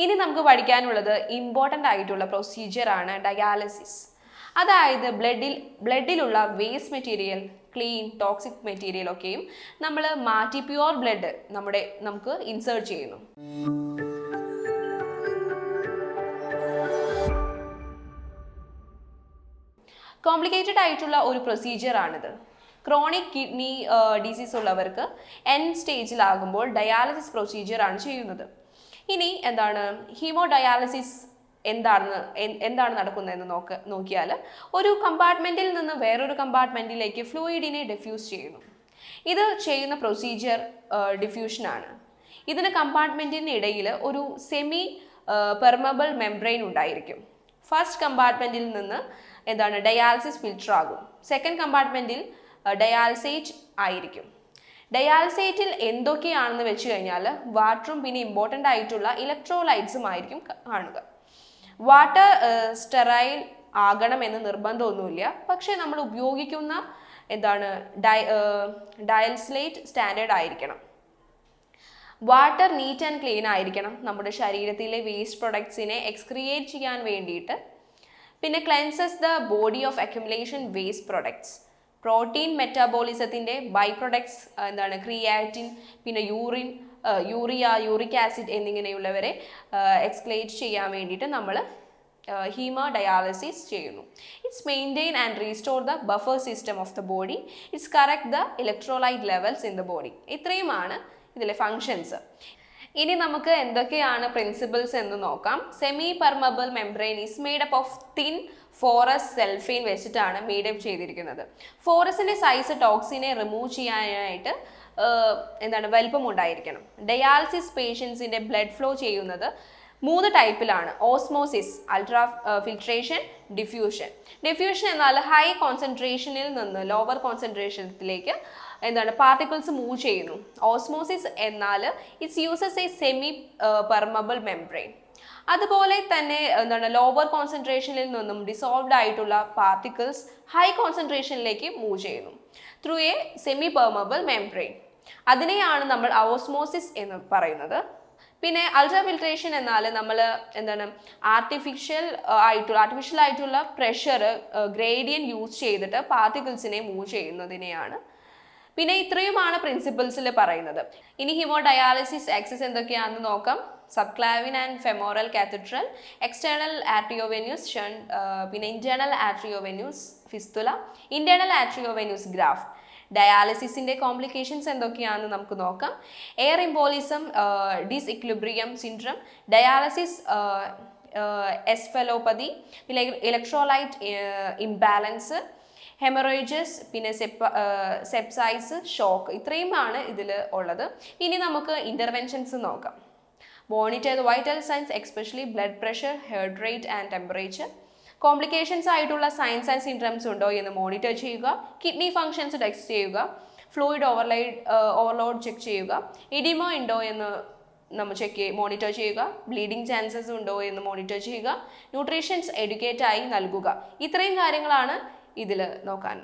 ഇനി നമുക്ക് പഠിക്കാനുള്ളത് ഇമ്പോർട്ടൻ്റ് ആയിട്ടുള്ള പ്രൊസീജിയർ ആണ് ഡയാലിസിസ്. അതായത് ബ്ലഡിലുള്ള waste material, clean toxic material ഒക്കെയും നമ്മൾ മാറ്റി പ്യുവർ ബ്ലഡ് നമുക്ക് ഇൻസേർട്ട് ചെയ്യുന്നു. കോംപ്ലിക്കേറ്റഡ് ആയിട്ടുള്ള ഒരു പ്രൊസീജിയർ ആണിത്. ക്രോണിക് കിഡ്നി ഡിസീസ് ഉള്ളവർക്ക് എൻഡ് സ്റ്റേജിലാകുമ്പോൾ ഡയാലിസിസ് പ്രൊസീജിയർ ആണ് ചെയ്യുന്നത്. ഇനി ഹീമോ ഡയാലിസിസ് എന്താണ് നടക്കുന്നതെന്ന് നോക്കിയാൽ ഒരു കമ്പാർട്ട്മെന്റിൽ നിന്ന് വേറൊരു കമ്പാർട്ട്മെന്റിലേക്ക് ഫ്ലൂയിഡിനെ ഡിഫ്യൂസ് ചെയ്യുന്നു. ഇത് ചെയ്യുന്ന പ്രൊസീജിയർ ഡിഫ്യൂഷനാണ്. ഇതിന് കമ്പാർട്ട്മെന്റിന് ഇടയിൽ ഒരു സെമി പെർമബിൾ മെംബ്രെയിൻ ഉണ്ടായിരിക്കും. ഫസ്റ്റ് കമ്പാർട്ട്മെന്റിൽ നിന്ന് ഡയാലിസിസ് ഫിൽറ്റർ ആകും. സെക്കൻഡ് കമ്പാർട്ട്മെന്റിൽ ഡയാലിസേറ്റ് ആയിരിക്കും. ഡയാലിസേറ്റിൽ എന്തൊക്കെയാണെന്ന് വെച്ച് കഴിഞ്ഞാൽ വാട്ടറും പിന്നെ ഇമ്പോർട്ടൻ്റ് ആയിട്ടുള്ള ഇലക്ട്രോലൈറ്റ്സും ആയിരിക്കും കാണുക. വാട്ടർ സ്റ്റെറൈൽ ആകണമെന്ന് നിർബന്ധമൊന്നുമില്ല, പക്ഷേ നമ്മൾ ഉപയോഗിക്കുന്ന ഡയൽസ്ലേറ്റ് സ്റ്റാൻഡേർഡ് ആയിരിക്കണം. വാട്ടർ നീറ്റ് ആൻഡ് ക്ലീൻ ആയിരിക്കണം നമ്മുടെ ശരീരത്തിലെ വേസ്റ്റ് പ്രൊഡക്ട്സിനെ എക്സ്ക്രിയേറ്റ് ചെയ്യാൻ വേണ്ടിയിട്ട്. പിന്നെ cleanses the body of accumulation waste products. Protein മെറ്റാബോളിസത്തിൻ്റെ ബൈ പ്രൊഡക്ട്സ് ക്രിയാറ്റിൻ, പിന്നെ യൂറിക് ആസിഡ് എന്നിങ്ങനെയുള്ളവരെ എക്സ്ക്ലേറ്റ് ചെയ്യാൻ വേണ്ടിയിട്ട് നമ്മൾ ഹീമോ ഡയാലിസിസ് ചെയ്യുന്നു. It's maintain and restore the buffer system of the body. It's correct the electrolyte levels in the body. ഇത്രയുമാണ് ഇതിലെ ഫങ്ഷൻസ്. ഇനി നമുക്ക് എന്തൊക്കെയാണ് പ്രിൻസിപ്പിൾസ് എന്ന് നോക്കാം. Semi permeable membrane is made up of thin pores cellophane വെച്ചിട്ടാണ് മെയ്ഡപ്പ് ചെയ്തിരിക്കുന്നത്. ഫോറസിൻ്റെ സൈസ് ടോക്സിനെ റിമൂവ് ചെയ്യാനായിട്ട് വലിപ്പം ഉണ്ടായിരിക്കണം. ഡയാലിസിസ് പേഷ്യൻസിൻ്റെ ബ്ലഡ് ഫ്ലോ ചെയ്യുന്നത് 3 ടൈപ്പിലാണ്: osmosis, ultra filtration, diffusion. Diffusion എന്നാൽ ഹൈ കോൺസെൻട്രേഷനിൽ നിന്ന് ലോവർ കോൺസെൻട്രേഷനിലേക്ക് പാർട്ടിക്കിൾസ് മൂവ് ചെയ്യുന്നു. ഓസ്മോസിസ് എന്നാൽ it's uses a semi permeable membrane. അതുപോലെ തന്നെ ലോവർ കോൺസെൻട്രേഷനിൽ നിന്നും ഡിസോൾവ്ഡ് ആയിട്ടുള്ള പാർട്ടിക്കിൾസ് ഹൈ കോൺസെൻട്രേഷനിലേക്ക് മൂവ് ചെയ്യുന്നു through a semi permeable membrane. അതിനെയാണ് നമ്മൾ ഓസ്മോസിസ് എന്ന് പറയുന്നത്. പിന്നെ അൾട്രാ ഫിൽട്രേഷൻ എന്നാൽ നമ്മൾ ആർട്ടിഫിഷ്യൽ ആയിട്ടുള്ള പ്രഷർ ഗ്രേഡിയൻ യൂസ് ചെയ്തിട്ട് പാർട്ടിക്കിൾസിനെ മൂവ് ചെയ്യുന്നതിനെയാണ്. പിന്നെ ഇത്രയുമാണ് പ്രിൻസിപ്പിൾസിൽ പറയുന്നത്. ഇനി ഹീമോ ഡയാലിസിസ് ആക്സസ് എന്തൊക്കെയാണെന്ന് നോക്കാം. Subclavian and femoral catheter, external arteriovenous shunt, പിന്നെ internal arteriovenous fistula, internal arteriovenous graft. ഡയാലിസിസിൻ്റെ കോംപ്ലിക്കേഷൻസ് എന്തൊക്കെയാണെന്ന് നമുക്ക് നോക്കാം. Air embolism, disequilibrium syndrome, dialysis encephalopathy, പിന്നെ ഇലക്ട്രോലൈറ്റ് ഇംബാലൻസ്, ഹെമറോയിജസ്, പിന്നെ സെപ്സൈസ്, ഷോക്ക്. ഇത്രയുമാണ് ഇതിൽ ഉള്ളത്. ഇനി നമുക്ക് ഇൻ്റർവെൻഷൻസ് നോക്കാം. Monitor the vital signs especially blood pressure, heart rate and temperature. Complications ആയിട്ടുള്ള സൈൻസ് ആൻഡ് സിംറ്റംസ് ഉണ്ടോ എന്ന് മോണിറ്റർ ചെയ്യുക. കിഡ്നി ഫങ്ഷൻസ് ടെസ്റ്റ് ചെയ്യുക. ഫ്ലൂയിഡ് ഓവർലോഡ് ചെക്ക് ചെയ്യുക. ഇഡിമോ ഉണ്ടോ എന്ന് നമ്മൾ മോണിറ്റർ ചെയ്യുക. ബ്ലീഡിങ് ചാൻസസ് ഉണ്ടോ എന്ന് മോണിറ്റർ ചെയ്യുക. ന്യൂട്രീഷൻസ് എഡ്യൂക്കേറ്റ് ആയി നൽകുക. ഇത്രയും കാര്യങ്ങളാണ് ഇതിൽ നോക്കാൻ.